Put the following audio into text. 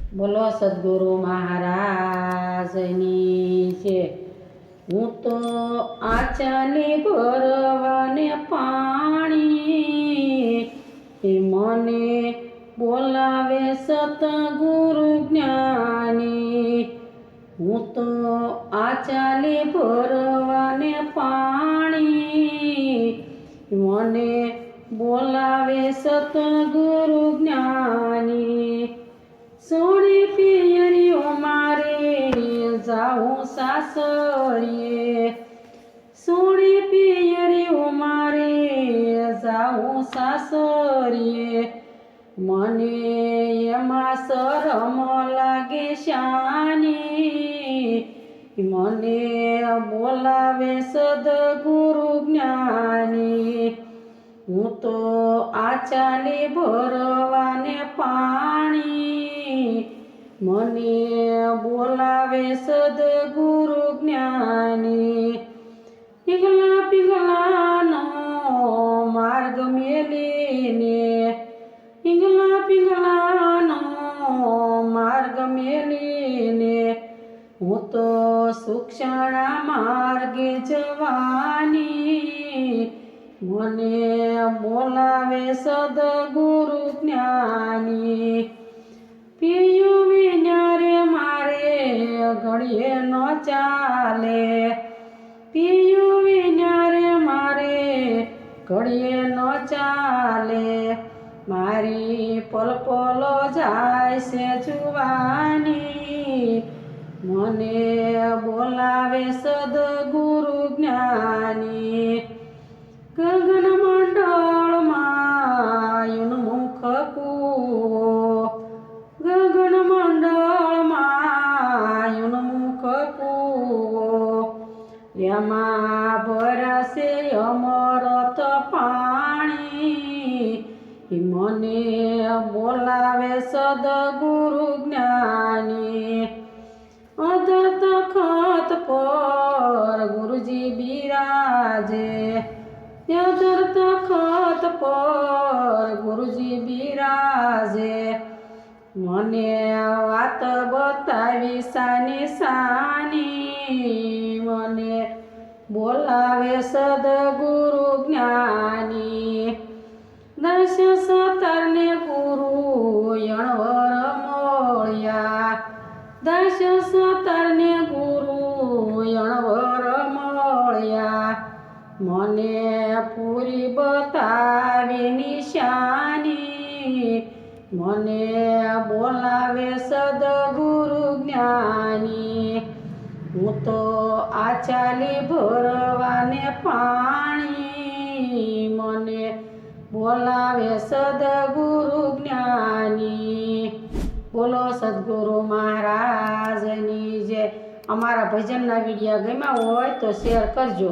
બોલો સદગુરુ મહારાજની છે। હું તો આચાની ભરવાને પાણી, મને બોલાવે સતગુરુ જ્ઞાની। હું તો આચાની ભરવાને પાણી, મને બોલાવે સતગુરુ જ્ઞાની। સોની પિયરીઓ મારે જાઉં સાસરીએ, સોની પિયરીઓ મારે જાઉં સાસરીએ। મને એમાં શરમ લાગે શાની, મને બોલાવે સદગુરુ જ્ઞાની। હું તો આચાલી ભરવાને પાણી, મને બોલાવે સદગુરુ જ્ઞાની। પીગલા પીગલાનો માર્ગ મેલીને, પીગલા પીગલાનો માર્ગ મેલીને, હું તો સુક્ષણા માર્ગે જવાની। મને બોલાવે સદગુરુ જ્ઞાની। પિયું વિનારે મારે ઘડીએ ન ચાલે, પિયું વિનારે મારે ઘડીએ ન ચાલે। મારી પલપલો જાય છે જુવાની, મને બોલાવે સદગુરુ જ્ઞાની। ગગન મંડળમાં યુન્મુખ કૂવો, ગગન મંડળમાં યુન્મુખ કૂવો, એમાં ભરાશે અમૃત પાણી, મને બોલાવે સદગુરુ જ્ઞાની। અધર તખત પર ગુરુજી બિરાજે, અધર તખત પર ગુરુજી બિરાજે। મને વાત બતાવી સાની સાની, મને બોલાવે સદગુરુ જ્ઞાની। દશ સતરને ગુરુ અણવર મળ્યા, દશ સતરને ગુરુ અણવર મળ્યા। મને પૂરી બતાવી નિશાની, મને બોલાવે સદગુરુ જ્ઞાની। હું તો આચાલી ભરવાને પાણી, મને બોલાવે સદગુરુ જ્ઞાની। બોલો સદગુરુ મહારાજની જય। અમારા ભજનના વિડીયો ગમ્યા હોય તો શેર કરજો।